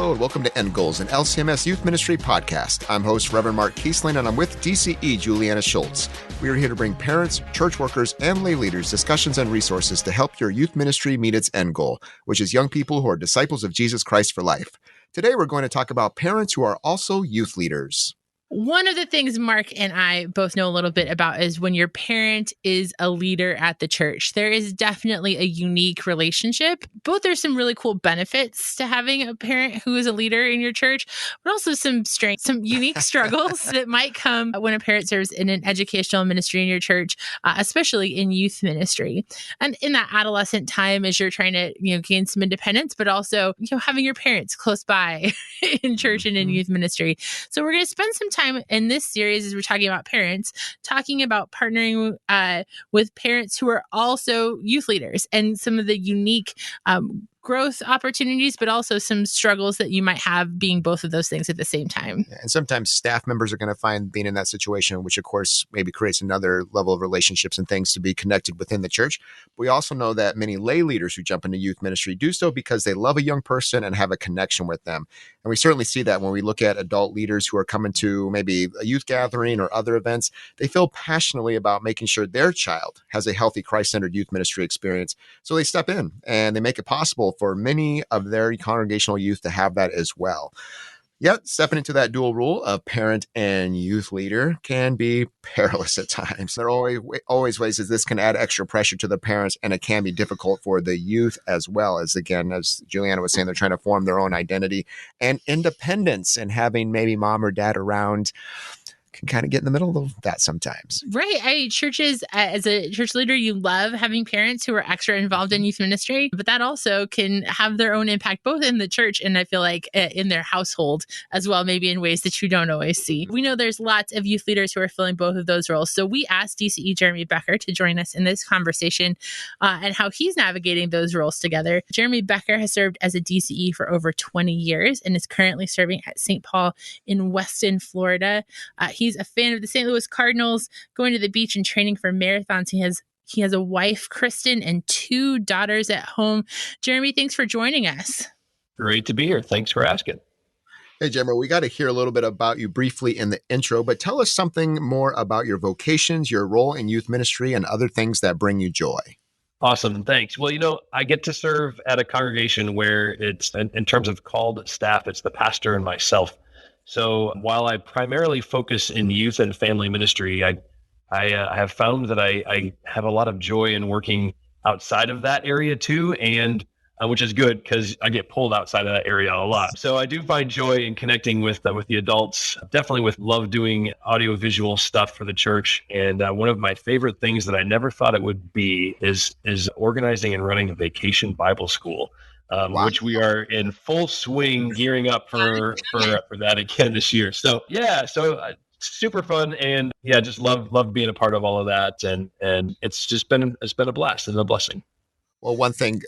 Hello and welcome to End Goals, an LCMS Youth Ministry podcast. I'm host Reverend Mark Kiesling and I'm with DCE Juliana Schultz. We are here to bring parents, church workers, and lay leaders discussions and resources to help your youth ministry meet its end goal, which is young people who are disciples of Jesus Christ for life. Today we're going to talk about parents who are also youth leaders. One of the things Mark and I both know a little bit about is when your parent is a leader at the church. There is definitely a unique relationship. Both there's some really cool benefits to having a parent who is a leader in your church, but also some strengths, some unique struggles that might come when a parent serves in an educational ministry in your church, especially in youth ministry. And in that adolescent time, as you're trying to gain some independence, but also having your parents close by in church and in youth ministry. So we're going to spend some time in this series as we're talking about parents, talking about partnering with parents who are also youth leaders and some of the unique growth opportunities, but also some struggles that you might have being both of those things at the same time. And sometimes staff members are going to find being in that situation, which of course maybe creates another level of relationships and things to be connected within the church. We also know that many lay leaders who jump into youth ministry do so because they love a young person and have a connection with them. And we certainly see that when we look at adult leaders who are coming to maybe a youth gathering or other events. They feel passionately about making sure their child has a healthy Christ-centered youth ministry experience. So they step in and they make it possible for many of their congregational youth to have that as well. Yet, stepping into that dual role of parent and youth leader can be perilous at times. There are always ways that this can add extra pressure to the parents, and it can be difficult for the youth as well. As again, as Juliana was saying, they're trying to form their own identity and independence, and having maybe mom or dad around can kind of get in the middle of that sometimes. Right. Churches, as a church leader, you love having parents who are extra involved in youth ministry, but that also can have their own impact both in the church and I feel like in their household as well, maybe in ways that you don't always see. We know there's lots of youth leaders who are filling both of those roles. So we asked DCE Jeremy Becker to join us in this conversation and how he's navigating those roles together. Jeremy Becker has served as a DCE for over 20 years and is currently serving at St. Paul in Weston, Florida. He's a fan of the St. Louis Cardinals, going to the beach and training for marathons. He has a wife, Kristin, and 2 daughters at home. Jeremy, thanks for joining us. Great to be here. Thanks for asking. Hey, Jeremy, we got to hear a little bit about you briefly in the intro, but tell us something more about your vocations, your role in youth ministry, and other things that bring you joy. Awesome. Thanks. Well, I get to serve at a congregation where it's, in terms of called staff, it's the pastor and myself. So while I primarily focus in youth and family ministry, I have found that I have a lot of joy in working outside of that area too, and which is good because I get pulled outside of that area a lot. So I do find joy in connecting with the adults. Definitely love doing audiovisual stuff for the church. And one of my favorite things that I never thought it would be is organizing and running a vacation Bible school. Wow. Which we are in full swing gearing up for that again this year. So super fun, and just love being a part of all of that, and it's been a blast and a blessing. Well, one thing,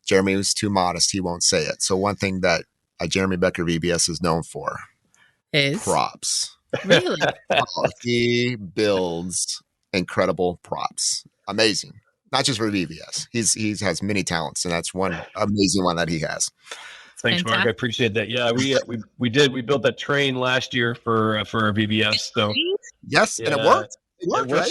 Jeremy was too modest; he won't say it. So one thing that Jeremy Becker VBS is known for is props. Really? He builds incredible props. Amazing. Not just for VBS. He has many talents, and that's one amazing one that he has. Thanks, Mark. I appreciate that. Yeah, we built that train last year for our VBS. So yes, and it worked. It worked, right?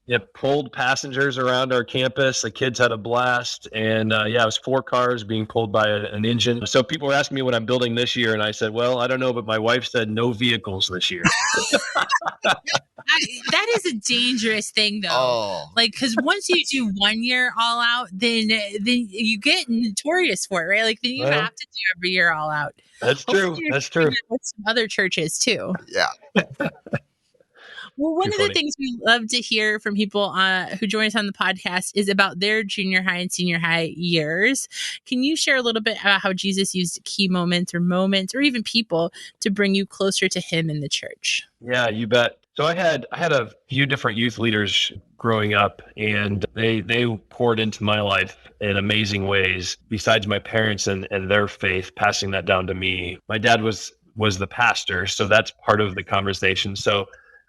It pulled passengers around our campus. The kids had a blast, and it was 4 cars being pulled by an engine. So people were asking me what I'm building this year, and I said, well, I don't know, but my wife said no vehicles this year. That is a dangerous thing, though. Oh. Because once you do 1 year all out, then you get notorious for it, right? Then you have to do every year all out. That's true. That's true. With some other churches too. Yeah. Well, one of the things we love to hear from people who join us on the podcast is about their junior high and senior high years. Can you share a little bit about how Jesus used key moments or even people to bring you closer to him in the church? Yeah, you bet. So I had a few different youth leaders growing up, and they poured into my life in amazing ways. Besides my parents and their faith, passing that down to me. My dad was the pastor, so that's part of the conversation. So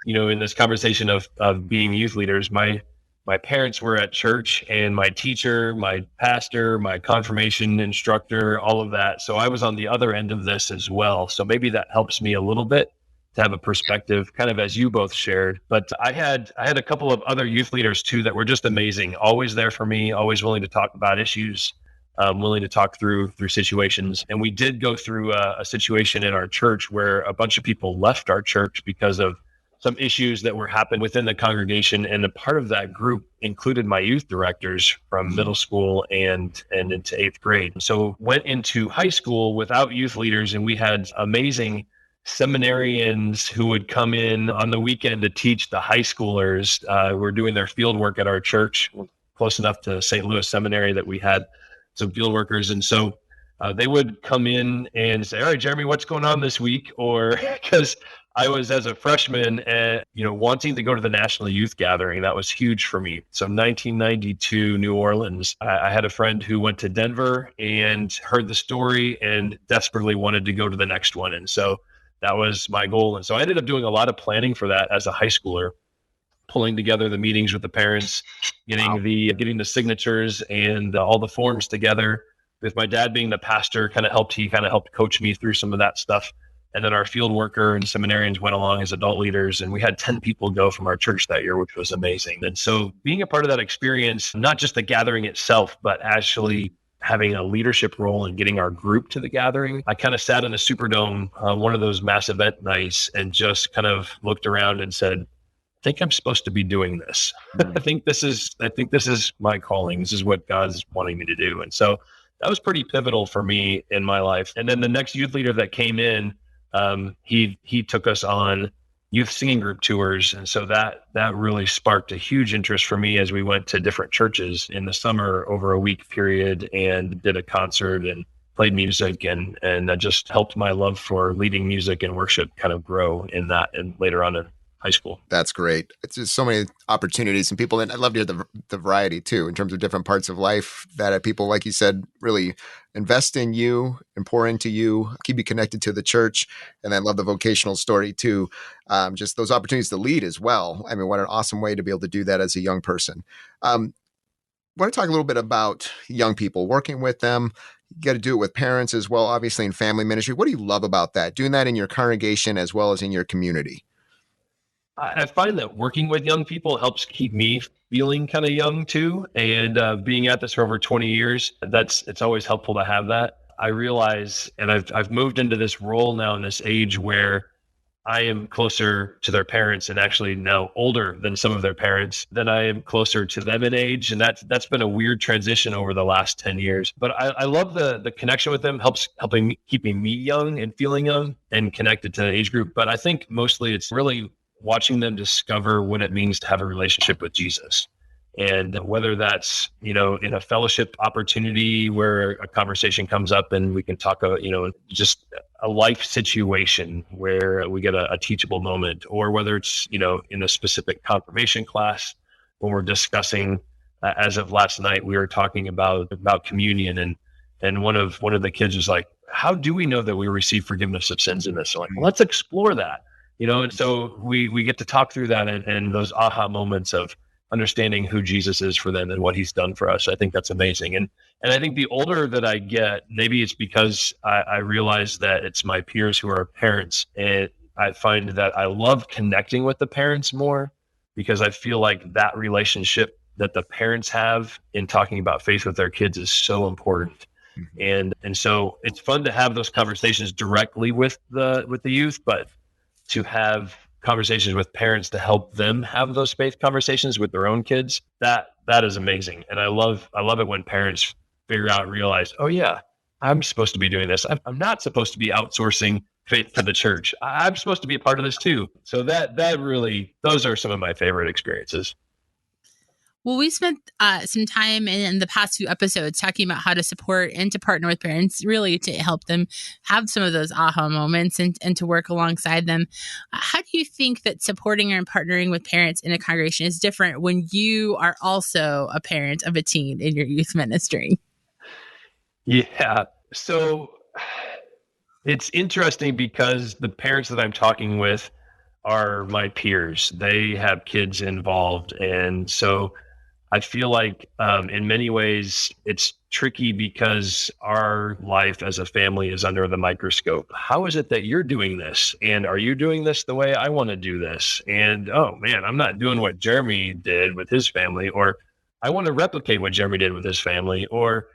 in this conversation of being youth leaders, my my parents were at church, and my teacher, my pastor, my confirmation instructor, all of that. So I was on the other end of this as well. So maybe that helps me a little bit to have a perspective, kind of as you both shared. But I had a couple of other youth leaders too that were just amazing, always there for me, always willing to talk about issues, willing to talk through situations. And we did go through a situation in our church where a bunch of people left our church because of some issues that were happening within the congregation. And a part of that group included my youth directors from middle school and into 8th grade. So went into high school without youth leaders, and we had amazing seminarians who would come in on the weekend to teach the high schoolers who were doing their field work at our church, close enough to St. Louis Seminary that we had some field workers. And so they would come in and say, all right, Jeremy, what's going on this week? Or because I was, as a freshman, wanting to go to the National Youth Gathering. That was huge for me. So 1992, New Orleans, I had a friend who went to Denver and heard the story and desperately wanted to go to the next one. And so that was my goal. And so I ended up doing a lot of planning for that as a high schooler, pulling together the meetings with the parents, getting the signatures and all the forms together. With my dad being the pastor, he helped coach me through some of that stuff. And then our field worker and seminarians went along as adult leaders, and we had 10 people go from our church that year, which was amazing. And so being a part of that experience, not just the gathering itself, but actually having a leadership role in getting our group to the gathering. I kind of sat in a Superdome, one of those mass event nights, and just kind of looked around and said, I think I'm supposed to be doing this. I think this is my calling. This is what God's wanting me to do. And so that was pretty pivotal for me in my life. And then the next youth leader that came in, he took us on youth singing group tours. And so that really sparked a huge interest for me as we went to different churches in the summer over a week period and did a concert and played music, and that just helped my love for leading music and worship kind of grow in that, and later on in high school. That's great. It's just so many opportunities and people, and I love to hear the variety too, in terms of different parts of life that people, like you said, really invest in you and pour into you, keep you connected to the church. And I love the vocational story too. Just those opportunities to lead as well. I mean, what an awesome way to be able to do that as a young person. I want to talk a little bit about young people, working with them. You got to do it with parents as well, obviously in family ministry. What do you love about that? Doing that in your congregation as well as in your community? I find that working with young people helps keep me feeling kind of young too. And being at this for over 20 years, it's always helpful to have that. I realize, and I've moved into this role now in this age where I am closer to their parents, and actually now older than some of their parents, than I am closer to them in age. And that's been a weird transition over the last 10 years. But I love the connection with them, keeping me young and feeling young and connected to the age group. But I think mostly it's really watching them discover what it means to have a relationship with Jesus. And whether that's, in a fellowship opportunity where a conversation comes up and we can talk, just a life situation where we get a teachable moment, or whether it's, in a specific confirmation class when we're discussing, as of last night, we were talking about communion, and one of the kids was like, how do we know that we receive forgiveness of sins in this? So like, well, let's explore that. And so we get to talk through that and those aha moments of understanding who Jesus is for them and what he's done for us. I think that's amazing. And I think the older that I get, maybe it's because I realize that it's my peers who are parents, and I find that I love connecting with the parents more, because I feel like that relationship that the parents have in talking about faith with their kids is so important. Mm-hmm. And so it's fun to have those conversations directly with the youth, but to have conversations with parents to help them have those faith conversations with their own kids, that is amazing. And I love it when parents figure out and realize, oh yeah, I'm supposed to be doing this. I'm not supposed to be outsourcing faith to the church. I'm supposed to be a part of this too. So that really, those are some of my favorite experiences. Well, we spent some time in the past few episodes talking about how to support and to partner with parents, really to help them have some of those aha moments and to work alongside them. How do you think that supporting and partnering with parents in a congregation is different when you are also a parent of a teen in your youth ministry? Yeah. So it's interesting because the parents that I'm talking with are my peers. They have kids involved. And so I feel like in many ways it's tricky because our life as a family is under the microscope. How is it that you're doing this? And are you doing this the way I want to do this? And oh man, I'm not doing what Jeremy did with his family, or I want to replicate what Jeremy did with his family, or,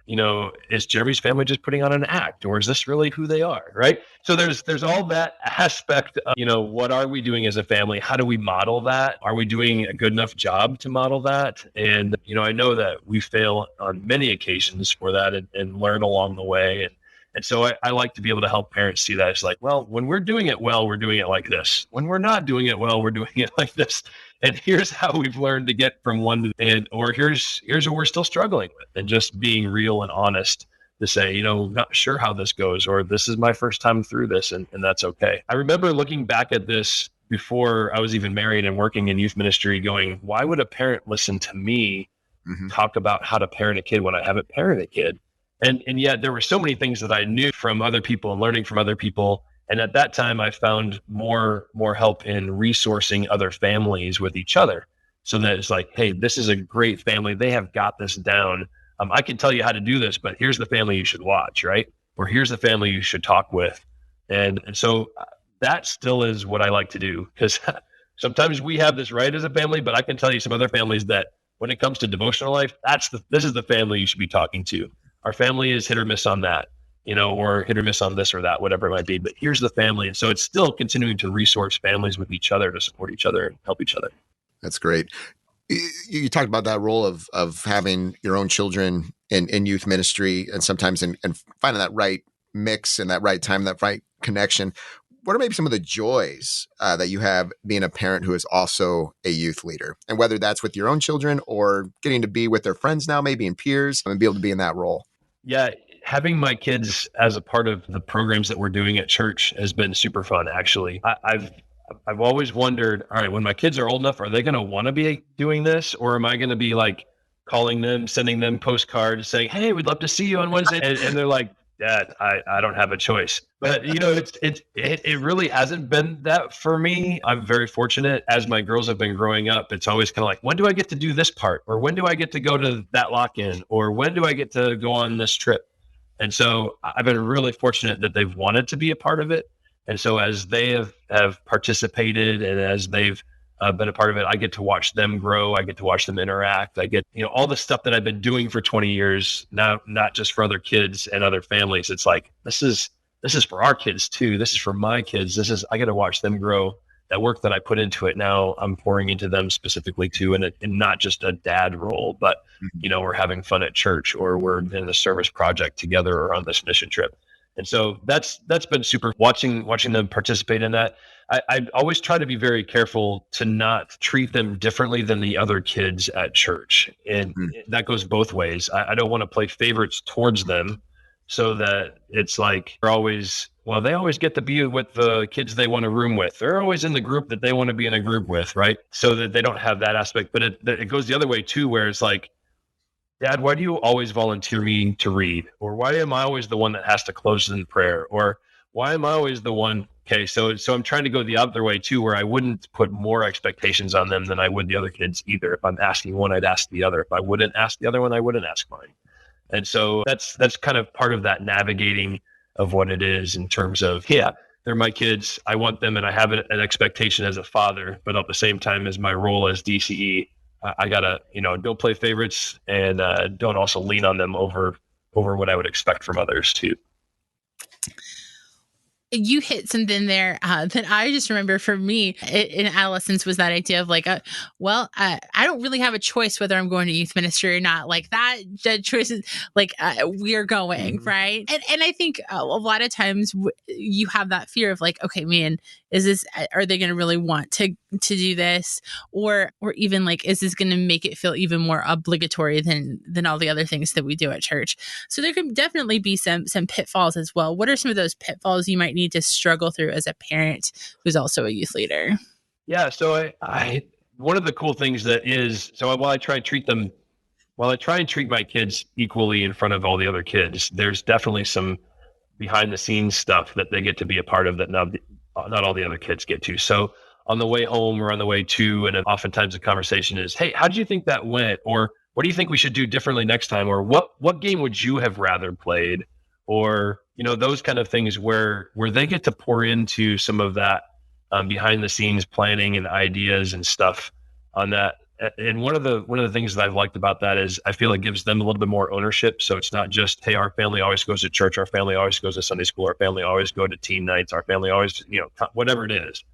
is Jeremy's family just putting on an act, or is this really who they are? Right. So there's all that aspect of, what are we doing as a family? How do we model that? Are we doing a good enough job to model that? And, I know that we fail on many occasions for that and learn along the way. And so I like to be able to help parents see that. It's like, well, when we're doing it well, we're doing it like this. When we're not doing it well, we're doing it like this. And here's how we've learned to get from one to the end, or here's what we're still struggling with, and just being real and honest to say, not sure how this goes, or this is my first time through this, and that's okay. I remember looking back at this before I was even married and working in youth ministry going, why would a parent listen to me talk about how to parent a kid when I haven't parented a kid? And yet there were so many things that I knew from other people and learning from other people. And at that time, I found more help in resourcing other families with each other. So that it's like, hey, this is a great family. They have got this down. I can tell you how to do this, but here's the family you should watch, right? Or here's the family you should talk with. And so that still is what I like to do, because sometimes we have this right as a family, but I can tell you some other families that when it comes to devotional life, this is the family you should be talking to. Our family is hit or miss on that, or hit or miss on this or that, whatever it might be. But here's the family. And so it's still continuing to resource families with each other to support each other and help each other. That's great. You talked about that role of having your own children in youth ministry, and sometimes in finding that right mix and that right time, that right connection. What are maybe some of the joys that you have being a parent who is also a youth leader, and whether that's with your own children or getting to be with their friends now, maybe and peers, and be able to be in that role? Yeah, having my kids as a part of the programs that we're doing at church has been super fun, actually. I've always wondered, all right, when my kids are old enough, are they going to want to be doing this? Or am I going to be like calling them, sending them postcards saying, hey, we'd love to see you on Wednesday. And they're like, Dad, I don't have a choice. But, it really hasn't been that for me. I'm very fortunate. As my girls have been growing up, it's always kind of like, when do I get to do this part? Or when do I get to go to that lock-in? Or when do I get to go on this trip? And so I've been really fortunate that they've wanted to be a part of it. And so as they have participated and as they've been a part of it, I get to watch them grow. I get to watch them interact. I get, all the stuff that I've been doing for 20 years, now, not just for other kids and other families. It's like, this is for our kids too. This is for my kids. I get to watch them grow. That work that I put into it, now I'm pouring into them specifically too, and not just a dad role, but, we're having fun at church, or we're in a service project together, or on this mission trip. And so that's been super, watching them participate in that. I always try to be very careful to not treat them differently than the other kids at church. And that goes both ways. I don't want to play favorites towards them so that it's like they always get to be with the kids they want to room with. They're always in the group that they want to be in a group with, right? So that they don't have that aspect. But it goes the other way too, where it's like, Dad, why do you always volunteer me to read? Or why am I always the one that has to close in prayer? Or why am I always the one? Okay, so I'm trying to go the other way too, where I wouldn't put more expectations on them than I would the other kids either. If I'm asking one, I'd ask the other. If I wouldn't ask the other one, I wouldn't ask mine. And so that's kind of part of that navigating of what it is in terms of, they're my kids. I want them, and I have an expectation as a father, but at the same time as my role as DCE, I gotta, don't play favorites, and don't also lean on them over what I would expect from others too. You hit something there that I just remember for me in adolescence was that idea of like, I don't really have a choice whether I'm going to youth ministry or not. Like that choice is like, we're going, right? And I think a lot of times you have that fear of like, okay, man, are they going to really want to do this? Or even like, is this going to make it feel even more obligatory than all the other things that we do at church? So there could definitely be some pitfalls as well. What are some of those pitfalls you might need to struggle through as a parent who's also a youth leader? Yeah. So I one of the cool things that is, so while I try and treat my kids equally in front of all the other kids, there's definitely some behind the scenes stuff that they get to be a part of that not all the other kids get to. So on the way home or on the way to, and oftentimes the conversation is, hey, how did you think that went? Or what do you think we should do differently next time? Or what game would you have rather played? Or, those kind of things where they get to pour into some of that behind the scenes planning and ideas and stuff on that. And one of the things that I've liked about that is I feel it gives them a little bit more ownership. So it's not just, hey, our family always goes to church, our family always goes to Sunday school, our family always go to teen nights, our family always, whatever it is,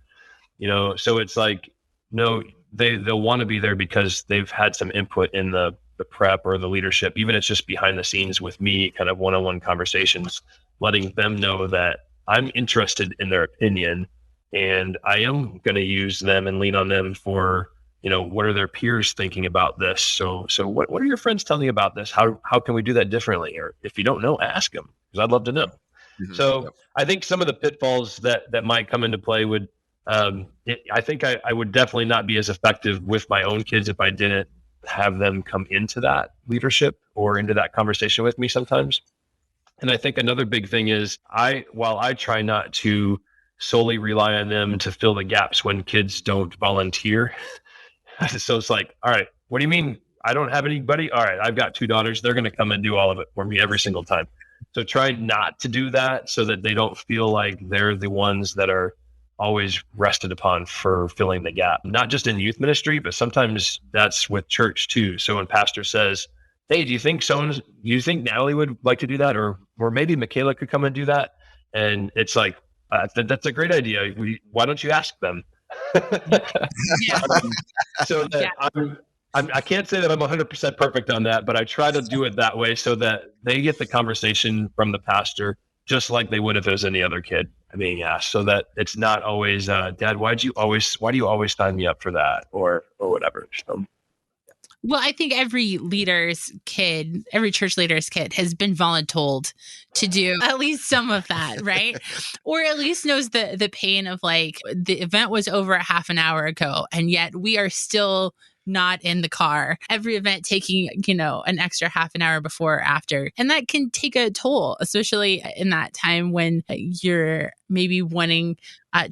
so it's like, no, they'll want to be there because they've had some input in the prep or the leadership, even if it's just behind the scenes with me, kind of one-on-one conversations, letting them know that I'm interested in their opinion and I am going to use them and lean on them for, what are their peers thinking about this? So what are your friends telling you about this? How can we do that differently? Or if you don't know, ask them, because I'd love to know. Mm-hmm. So I think some of the pitfalls that might come into play would, I think I would definitely not be as effective with my own kids if I didn't have them come into that leadership or into that conversation with me sometimes. And I think another big thing is while I try not to solely rely on them to fill the gaps when kids don't volunteer. So it's like, all right, what do you mean I don't have anybody? All right, I've got 2 daughters. They're going to come and do all of it for me every single time. So try not to do that so that they don't feel like they're the ones that are always rested upon for filling the gap, not just in youth ministry, but sometimes that's with church too. So when pastor says, hey, do you think Natalie would like to do that? Or maybe Mikayla could come and do that. And it's like, that's a great idea. Why don't you ask them? So that I can't say that I'm 100% perfect on that, but I try to do it that way so that they get the conversation from the pastor, just like they would if it was any other kid being asked, so that it's not always, Dad, why do you always sign me up for that or whatever. So. Well, I think every church leader's kid has been voluntold to do at least some of that, right? Or at least knows the pain of like, the event was over a half an hour ago, and yet we are still not in the car. Every event taking, an extra half an hour before or after. And that can take a toll, especially in that time when you're maybe wanting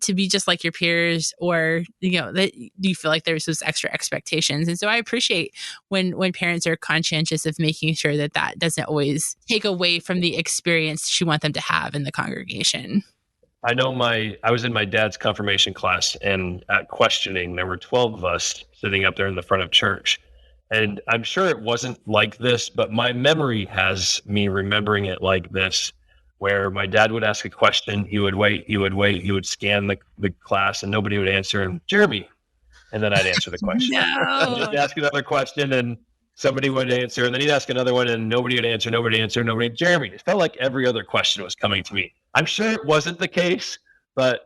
to be just like your peers, or, that you feel like there's those extra expectations. And so I appreciate when parents are conscientious of making sure that doesn't always take away from the experience you want them to have in the congregation. I know I was in my dad's confirmation class, and at questioning, there were 12 of us sitting up there in the front of church. And I'm sure it wasn't like this, but my memory has me remembering it like this, where my dad would ask a question, he would wait, he would scan the class, and nobody would answer, and Jeremy, and then I'd answer the question. No. He'd ask another question, and somebody would answer, and then he'd ask another one, and nobody would answer, Jeremy. It felt like every other question was coming to me. I'm sure it wasn't the case, but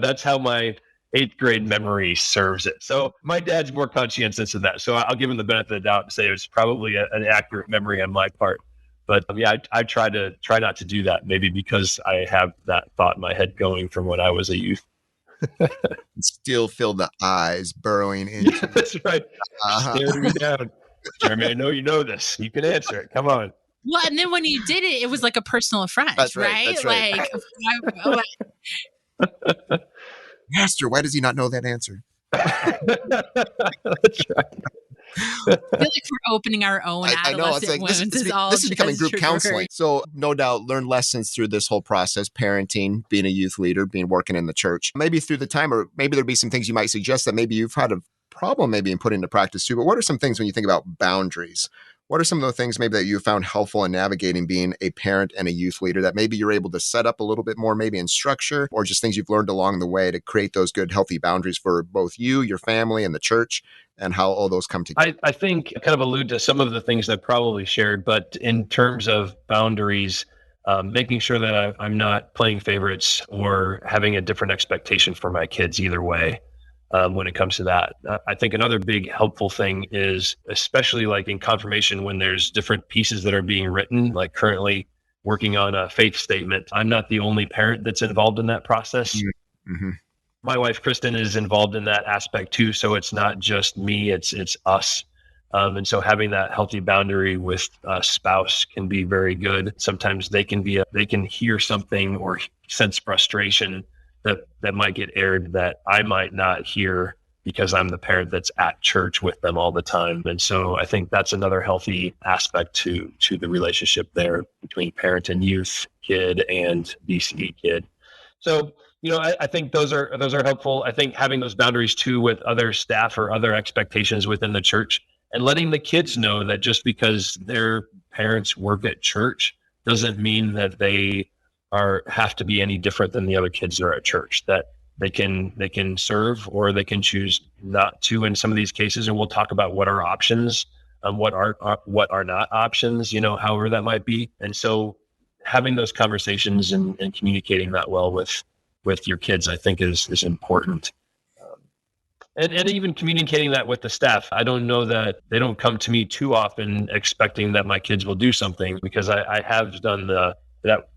that's how my 8th grade memory serves it. So my dad's more conscientious of that. So I'll give him the benefit of the doubt and say it was probably an accurate memory on my part. But I try not to do that, maybe because I have that thought in my head going from when I was a youth. Still feel the eyes burrowing into. Yeah, that's right. Staring me down. Jeremy, I know you know this. You can answer it. Come on. Well, and then when you did it, it was like a personal affront, That's right? That's right. Like, Master, why does he not know that answer? That's right. I feel like we're opening our own adolescent wounds. This is becoming group counseling. So no doubt learn lessons through this whole process, parenting, being a youth leader, working in the church. Maybe through the time, or maybe there'd be some things you might suggest that maybe you've had a problem maybe in putting into practice too. But what are some things when you think about boundaries? What are some of the things maybe that you found helpful in navigating being a parent and a youth leader that maybe you're able to set up a little bit more, maybe in structure, or just things you've learned along the way to create those good, healthy boundaries for both you, your family, and the church, and how all those come together? I think I kind of allude to some of the things I've probably shared, but in terms of boundaries, making sure that I'm not playing favorites or having a different expectation for my kids either way. When it comes to that, I think another big helpful thing is, especially like in confirmation, when there's different pieces that are being written, like currently working on a faith statement. I'm not the only parent that's involved in that process. Mm-hmm. My wife, Kristin, is involved in that aspect too. So it's not just me, it's us. And so having that healthy boundary with a spouse can be very good. Sometimes they can hear something or sense frustration that might get aired that I might not hear, because I'm the parent that's at church with them all the time. And so I think that's another healthy aspect to the relationship there between parent and youth kid and DCE kid. So, I think those are helpful. I think having those boundaries too with other staff or other expectations within the church, and letting the kids know that just because their parents work at church doesn't mean that they have to be any different than the other kids that are at church, that they can serve or they can choose not to in some of these cases. And we'll talk about what are options, what are not options, however that might be. And so having those conversations and communicating that well with your kids, I think is important. And even communicating that with the staff. I don't know that they don't come to me too often expecting that my kids will do something, because I have done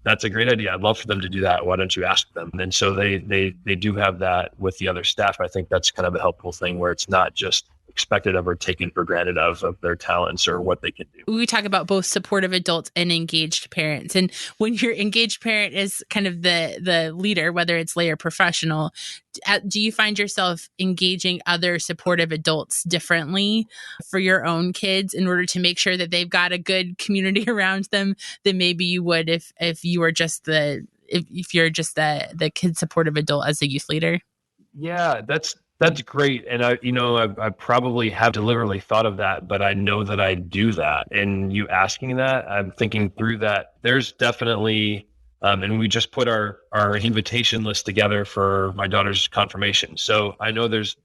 that's a great idea. I'd love for them to do that. Why don't you ask them? And so they do have that with the other staff. I think that's kind of a helpful thing where it's not just expected of or taken for granted of their talents or what they can do. We talk about both supportive adults and engaged parents. And when your engaged parent is kind of the leader, whether it's lay or professional, do you find yourself engaging other supportive adults differently for your own kids in order to make sure that they've got a good community around them than maybe you would if you were just if you're just the kid supportive adult as a youth leader? Yeah, that's great. And I probably have deliberately thought of that, but I know that I do that. And you asking that, I'm thinking through that. There's definitely, and we just put our invitation list together for my daughter's confirmation. So I know there's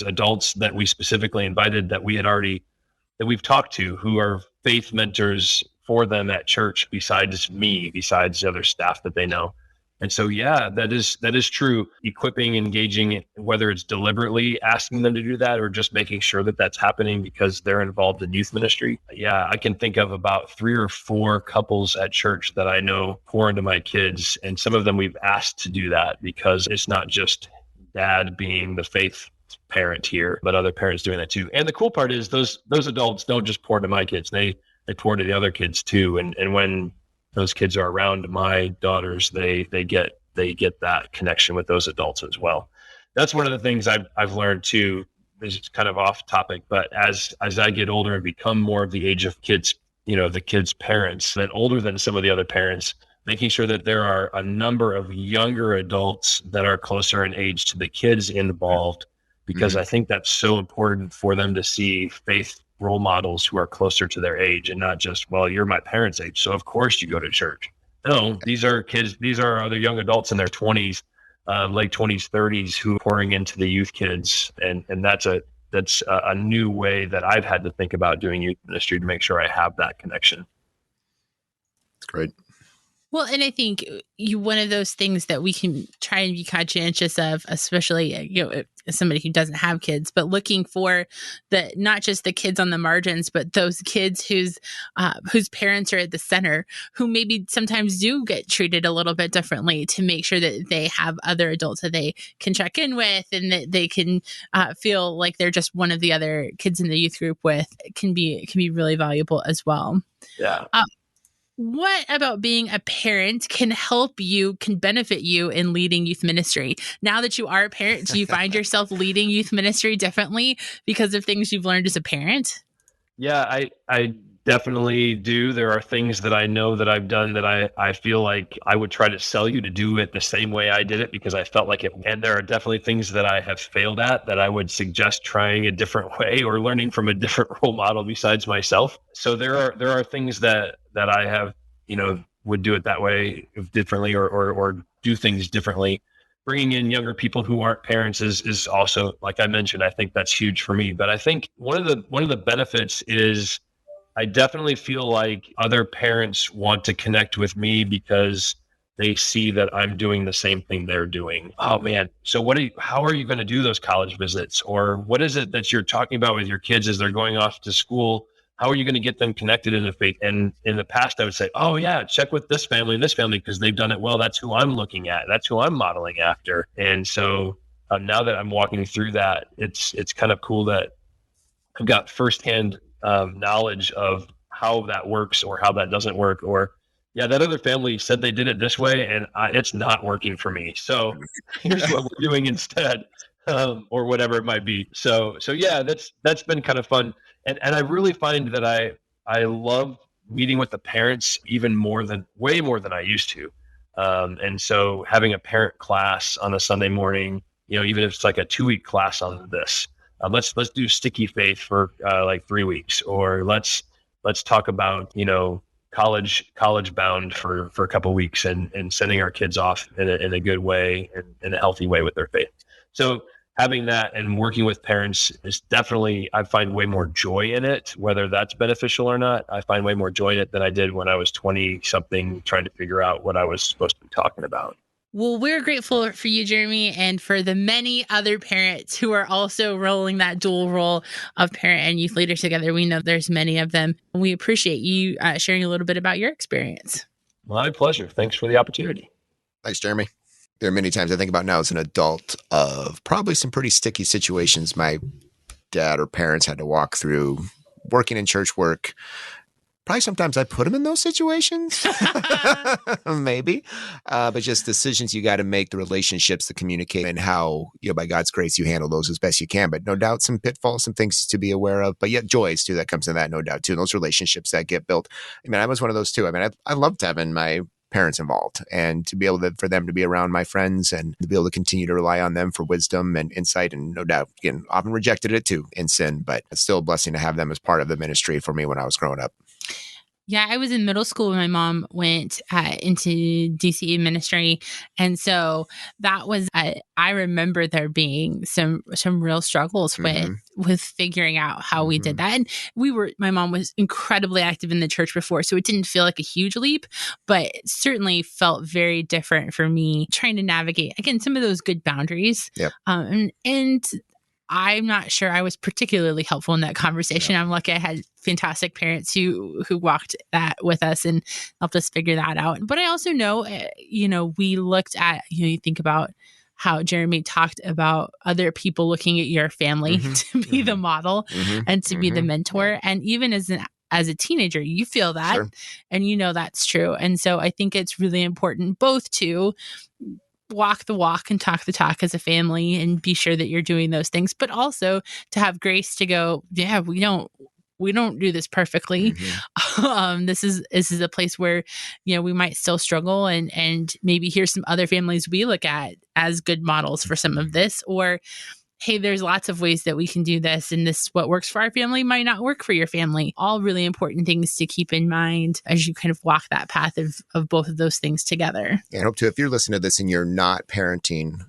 adults that we specifically invited that we've talked to who are faith mentors for them at church besides me, besides the other staff that they know. And so, yeah, that is true. Equipping, engaging, whether it's deliberately asking them to do that or just making sure that that's happening because they're involved in youth ministry. Yeah, I can think of about 3 or 4 couples at church that I know pour into my kids. And some of them we've asked to do that because it's not just dad being the faith parent here, but other parents doing that too. And the cool part is those adults don't just pour into my kids. They pour into the other kids too. And when those kids are around my daughters, they get that connection with those adults as well. That's one of the things I've learned too. This is kind of off topic, but as I get older and become more of the age of kids, the kids' parents, and older than some of the other parents, making sure that there are a number of younger adults that are closer in age to the kids involved, because I think that's so important for them to see faith role models who are closer to their age and not just, well, you're my parents' age, so of course you go to church. No, these are kids, these are other young adults in their 20s, late 20s, 30s who are pouring into the youth kids. And that's a new way that I've had to think about doing youth ministry to make sure I have that connection. That's great. Well, and I think one of those things that we can try and be conscientious of, especially, as somebody who doesn't have kids, but looking for not just the kids on the margins, but those kids whose parents are at the center, who maybe sometimes do get treated a little bit differently, to make sure that they have other adults that they can check in with and that they can feel like they're just one of the other kids in the youth group with, can be really valuable as well. Yeah. What about being a parent can benefit you in leading youth ministry? Now that you are a parent, do you find yourself leading youth ministry differently because of things you've learned as a parent? Yeah, I definitely do. There are things that I know that I've done that I feel like I would try to sell you to do it the same way I did it because I felt like it. And there are definitely things that I have failed at that I would suggest trying a different way or learning from a different role model besides myself. So there are things that I have, would do it that way differently or do things differently. Bringing in younger people who aren't parents is also, like I mentioned, I think that's huge for me. But I think one of the benefits is I definitely feel like other parents want to connect with me because they see that I'm doing the same thing they're doing. Oh man, so how are you going to do those college visits? Or what is it that you're talking about with your kids as they're going off to school? How are you going to get them connected in the faith? And in the past, I would say, oh yeah, check with this family and this family because they've done it well. That's who I'm looking at. That's who I'm modeling after. And so now that I'm walking through that, it's kind of cool that I've got firsthand knowledge of how that works or how that doesn't work, or yeah, that other family said they did it this way and it's not working for me. So here's what we're doing instead. or whatever it might be. So yeah, that's been kind of fun. And I really find that I love meeting with the parents way more than I used to. And so having a parent class on a Sunday morning, even if it's like a 2-week class on this, let's do sticky faith for like 3 weeks, or let's talk about, college bound for a couple of weeks and sending our kids off in a good way and in a healthy way with their faith. So having that and working with parents is definitely, I find way more joy in it, whether that's beneficial or not. I find way more joy in it than I did when I was 20 something trying to figure out what I was supposed to be talking about. Well, we're grateful for you, Jeremy, and for the many other parents who are also rolling that dual role of parent and youth leader together. We know there's many of them. We appreciate you sharing a little bit about your experience. My pleasure. Thanks for the opportunity. Thanks, Jeremy. There are many times I think about now as an adult of probably some pretty sticky situations my dad or parents had to walk through working in church work. Probably sometimes I put them in those situations, maybe, but just decisions you got to make, the relationships, the communicate, and how, by God's grace, you handle those as best you can. But no doubt some pitfalls, some things to be aware of, but yet joys too, that comes in that, no doubt too. And those relationships that get built. I was one of those too. I loved having my parents involved and to be able to, for them to be around my friends and to be able to continue to rely on them for wisdom and insight. And no doubt, again, often rejected it too in sin, but it's still a blessing to have them as part of the ministry for me when I was growing up. Yeah, I was in middle school when my mom went into DCE ministry. And so that was, I remember there being some real struggles with figuring out how we did that. And my mom was incredibly active in the church before, so it didn't feel like a huge leap, but it certainly felt very different for me trying to navigate, again, some of those good boundaries. Yep. And I'm not sure I was particularly helpful in that conversation. Yeah. I'm lucky I had fantastic parents who walked that with us and helped us figure that out. But I also know, we looked at, you think about how Jeremy talked about other people looking at your family to be the model and to be the mentor. And even as a teenager, you feel that and that's true. And so I think it's really important both to walk the walk and talk the talk as a family and be sure that you're doing those things, but also to have grace to go, yeah, we don't do this perfectly. This is a place where, we might still struggle and maybe here's some other families we look at as good models for some of this, or hey, there's lots of ways that we can do this, and this, what works for our family might not work for your family. All really important things to keep in mind as you kind of walk that path of both of those things together. Yeah, I hope too, if you're listening to this and you're not parenting,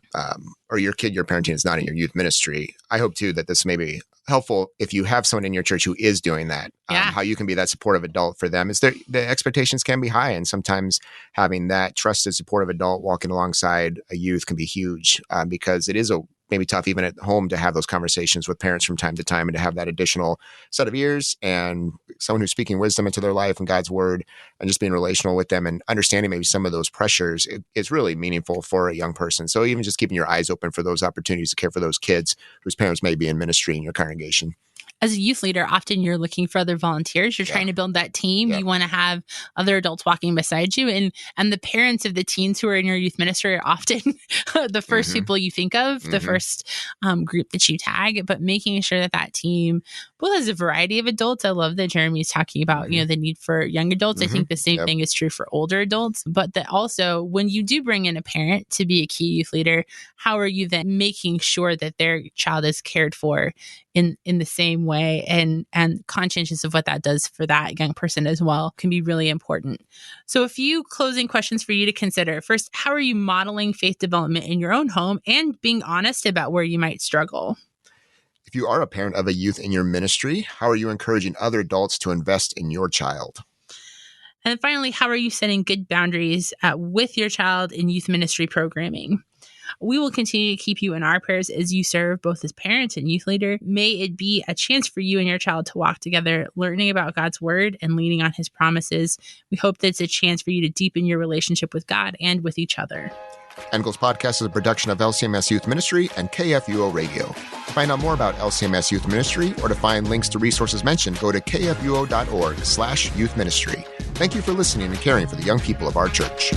or your kid you're parenting is not in your youth ministry, I hope too that this may be helpful if you have someone in your church who is doing that, how you can be that supportive adult for them. The expectations can be high, and sometimes having that trusted, supportive adult walking alongside a youth can be huge because it is maybe tough even at home to have those conversations with parents from time to time and to have that additional set of ears and someone who's speaking wisdom into their life and God's word and just being relational with them and understanding maybe some of those pressures is really meaningful for a young person. So even just keeping your eyes open for those opportunities to care for those kids whose parents may be in ministry in your congregation. As a youth leader, often you're looking for other volunteers. You're trying to build that team. You want to have other adults walking beside you. And the parents of the teens who are in your youth ministry are often the first people you think of, the first group that you tag, but making sure that team both has a variety of adults. I love that Jeremy's talking about, the need for young adults. I think the same thing is true for older adults, but that also when you do bring in a parent to be a key youth leader, how are you then making sure that their child is cared for in the same way and conscientious of what that does for that young person as well can be really important. So a few closing questions for you to consider. First, how are you modeling faith development in your own home and being honest about where you might struggle? If you are a parent of a youth in your ministry, how are you encouraging other adults to invest in your child? And then finally, how are you setting good boundaries with your child in youth ministry programming? We will continue to keep you in our prayers as you serve both as parent and youth leader. May it be a chance for you and your child to walk together, learning about God's word and leaning on his promises. We hope that it's a chance for you to deepen your relationship with God and with each other. End Goals Podcast is a production of LCMS Youth Ministry and KFUO Radio. To find out more about LCMS Youth Ministry or to find links to resources mentioned, go to kfuo.org/youth ministry. Thank you for listening and caring for the young people of our church.